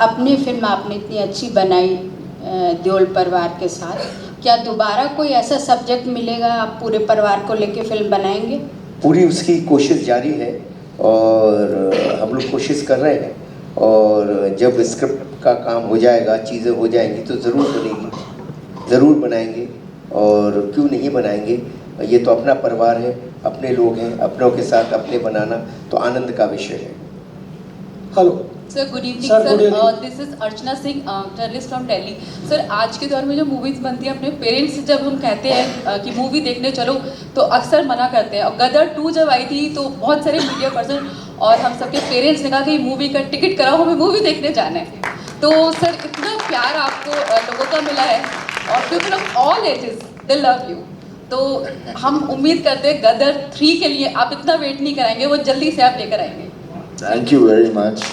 अपनी फिल्म आपने इतनी अच्छी बनाई देओल परिवार के साथ, क्या दोबारा कोई ऐसा सब्जेक्ट मिलेगा, आप पूरे परिवार को लेके फिल्म बनाएंगे? पूरी उसकी कोशिश जारी है और हम लोग कोशिश कर रहे हैं, और जब स्क्रिप्ट का काम हो जाएगा, चीज़ें हो जाएंगी तो ज़रूर बनेगी, ज़रूर बनाएंगे। और क्यों नहीं बनाएंगे, ये तो अपना परिवार है, अपने लोग हैं, अपनों के साथ अपने बनाना तो आनंद का विषय है। Hello sir, good evening Sir, good sir. evening. This is Archana Singh, journalist from Delhi. Sir, आज के दौर में जो मूवीज़ बनती हैं, अपने पेरेंट्स से जब हम कहते हैं कि मूवी देखने चलो तो अक्सर मना करते हैं। और गदर 2 जब आई थी तो बहुत सारे मीडिया पर्सन और हम सबके पेरेंट्स ने कहा कि मूवी का टिकट कराओ, हमें मूवी देखने जाना है। तो सर, इतना प्यार आपको लोगों का मिला है और people of all ages they love you. तो हम उम्मीद करते हैं गदर 3 के लिए आप इतना वेट नहीं कराएंगे, वो जल्दी से आप लेकर आएंगे। Thank you very much.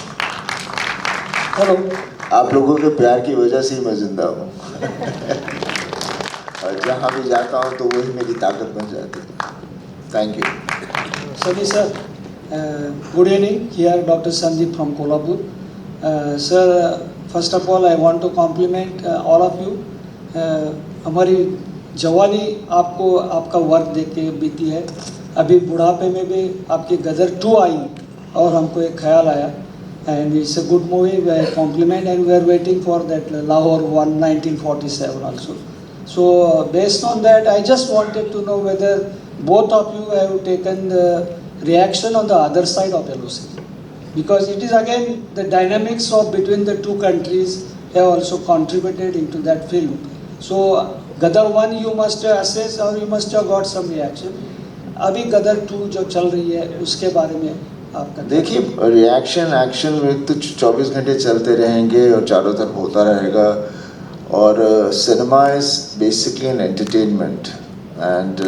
Hello आप लोगों के प्यार की वजह से ही मैं जिंदा हूँ और जहाँ भी जाता हूँ तो वही मेरी ताकत बन जाती है। Thank you. Sunny sir, good evening. Here Dr. Sandeep from Kolhapur. Sir, first of all I want to compliment all of you. हमारी जवानी आपको आपका वर्क देख के बीती है। अभी बुढ़ापे में भी आपकी गदर 2 आई और हमको एक ख्याल आया, and it's a good movie, we compliment, and we are waiting for that Lahore 1947 also. So based on that, I just wanted to know whether both of you have taken the reaction on the other side of LOC, because it is again the dynamics of between the two countries have also contributed into that film. So Gadar 1 you must assess or you must have got some reaction. अभी गदर 2 जो चल रही है उसके बारे में आपका देखिए, रिएक्शन एक्शन में तो 24 घंटे चलते रहेंगे और चारों तरफ होता रहेगा। और cinema is basically an entertainment and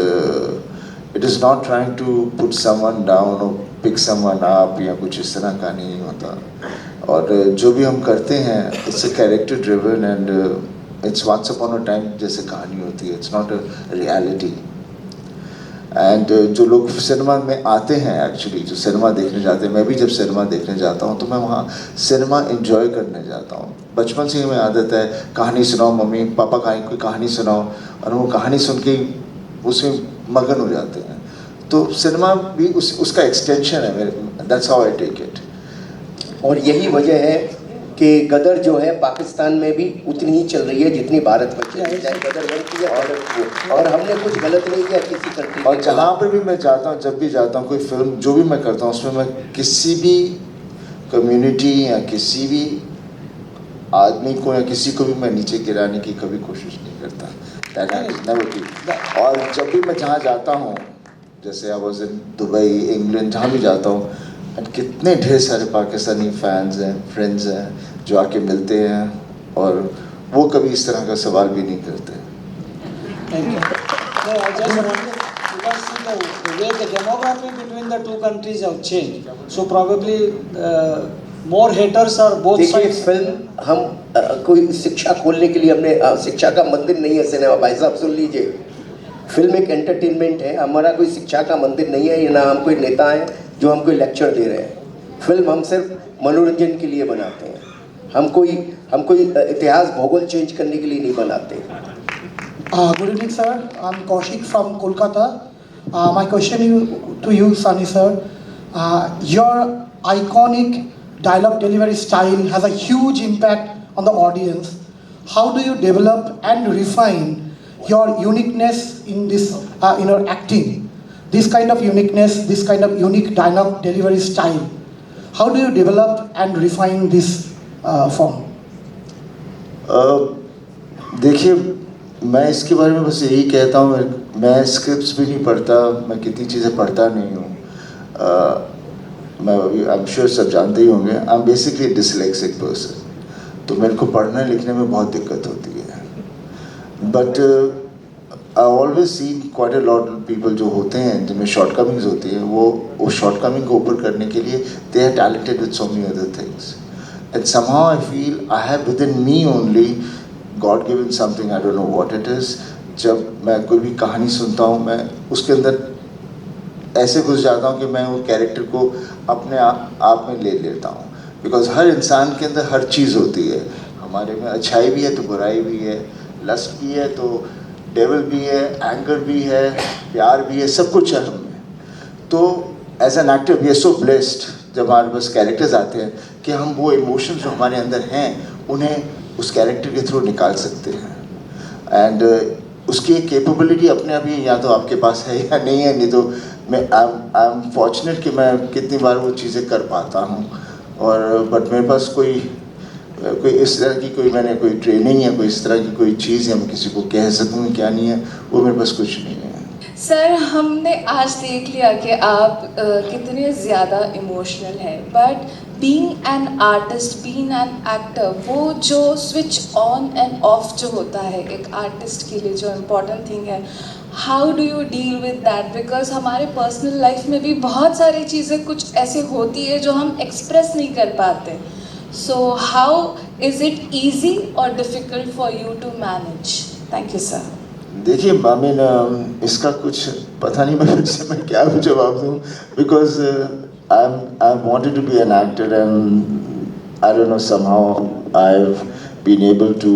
it is not trying to put someone down और पिक समवन अप या कुछ इस तरह का नहीं होता। और जो भी हम करते हैं it's a character driven and it's once upon a time जैसे कहानी होती है, it's not a reality. And जो लोग सिनेमा में आते हैं, एक्चुअली जो सिनेमा देखने जाते हैं, मैं भी जब सिनेमा देखने जाता हूँ तो मैं वहाँ सिनेमा एंजॉय करने जाता हूँ। बचपन से ही हमें आदत है कहानी सुनाओ मम्मी पापा, कोई कहानी सुनाओ, और वो कहानी सुन के उसमें मगन हो जाते हैं। तो सिनेमा भी उसका एक्सटेंशन है मेरे, that's how I take it. और यही वजह है कि गदर जो है पाकिस्तान में भी उतनी ही चल रही है जितनी भारत में चल रही है। गदर 1 की है और हमने कुछ गलत नहीं किया किसी कंट्री। और जहाँ पर भी मैं जाता हूँ, जब भी जाता हूँ, कोई फिल्म जो भी मैं करता हूँ उसमें मैं किसी भी कम्युनिटी या किसी भी आदमी को या किसी को भी मैं नीचे गिराने की कभी कोशिश नहीं करता। और जब भी मैं जहाँ जाता हूँ, जैसे I was in Dubai, England, जहाँ भी जाता हूँ, कितने ढेर सारे पाकिस्तानी फैंस हैं, फ्रेंड्स हैं जो आके मिलते हैं और वो कभी इस तरह का सवाल भी नहीं करते। Thank you. No, I just wanted, because the way the demography between the two countries have changed, so probably more haters are both देखिए, sides. फिल्म हम कोई शिक्षा खोलने के लिए हमने शिक्षा का मंदिर नहीं है सिनेमा। भाई साहब सुन लीजिए, फिल्म एक एंटरटेनमेंट है, हमारा कोई शिक्षा का मंदिर नहीं है, ना हम कोई नेता हैं जो हम कोई लेक्चर दे रहे हैं। फिल्म हम सिर्फ मनोरंजन के लिए बनाते हैं, हम कोई इतिहास भूगोल चेंज करने के लिए नहीं बनाते। Good evening, sir. I'm Kaushik from Kolkata. My question to you, Sunny sir. Your iconic dialogue delivery style has a huge impact on the audience. How do you develop and refine your uniqueness in this in your acting? This kind of uniqueness, this kind of unique dialogue delivery style. How do you develop and refine this form? देखिए, मैं इसके बारे में बस यही कहता हूँ, मैं स्क्रिप्ट्स भी नहीं पढ़ता, मैं कितनी चीज़ें पढ़ता नहीं हूँ। मैं अभी आई एम श्योर सब जानते ही होंगे, I am basically dyslexic person, तो मेरे को पढ़ने लिखने में बहुत दिक्कत होती है। But I always seen quite a lot of people जो होते हैं जिनमें शॉर्टकमिंग्स होती है, वो शॉर्टकमिंग को ऊपर करने के लिए they are talented with so many other things, and somehow I feel I have within me only God given something, I don't know what it is. जब मैं कोई भी कहानी सुनता हूँ, मैं उसके अंदर ऐसे घुस जाता हूँ कि मैं वो कैरेक्टर को अपने आप में ले लेता हूँ। बिकॉज हर इंसान के अंदर हर चीज़ होती है, हमारे में अच्छाई भी है तो बुराई भी है, लस्ट भी है तो डेविल भी है, एंगर भी है, प्यार भी है, सब कुछ है हम में। तो as an actor we are so blessed जब हमारे पास कैरेक्टर्स आते हैं कि हम वो इमोशंस जो हमारे अंदर हैं उन्हें उस कैरेक्टर के थ्रू निकाल सकते हैं। एंड उसकी एक कैपेबिलिटी अपने आप ही या तो आपके पास है या नहीं है, नहीं तो मैं आई एम फॉर्चुनेट कि मैं कितनी बार वो चीज़ें कर पाता हूँ। और बट मेरे पास कोई इस तरह की कोई मैंने कोई ट्रेनिंग या कोई इस तरह की कोई चीज़ या मैं किसी को कह सकूँ क्या नहीं है, वो मेरे पास कुछ नहीं है। सर हमने आज देख लिया कि आप कितने ज़्यादा इमोशनल हैं, but being an artist, being an actor, वो जो स्विच ऑन एंड ऑफ जो होता है एक आर्टिस्ट के लिए जो इम्पोर्टेंट थिंग है, how do you deal with that? Because हमारे पर्सनल लाइफ में भी बहुत सारी चीज़ें कुछ ऐसे होती है जो हम एक्सप्रेस नहीं कर पाते। So how is it easy और difficult for you to manage? Thank you sir. देखिए मामिन, इसका कुछ पता नहीं मैं क्या जवाब दूँ, because I wanted to be an actor and I don't know somehow I have been able to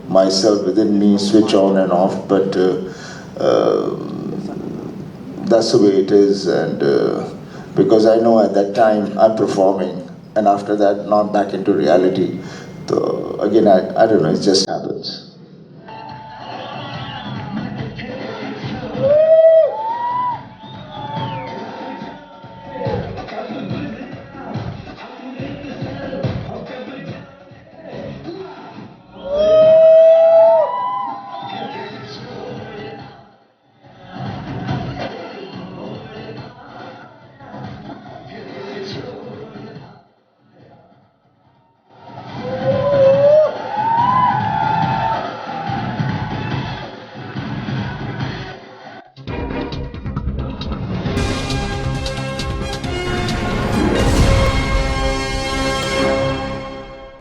myself within me switch on and off, but that's the way it is. And because I know at that time I'm performing and after that not back into reality, so again I don't know, it's just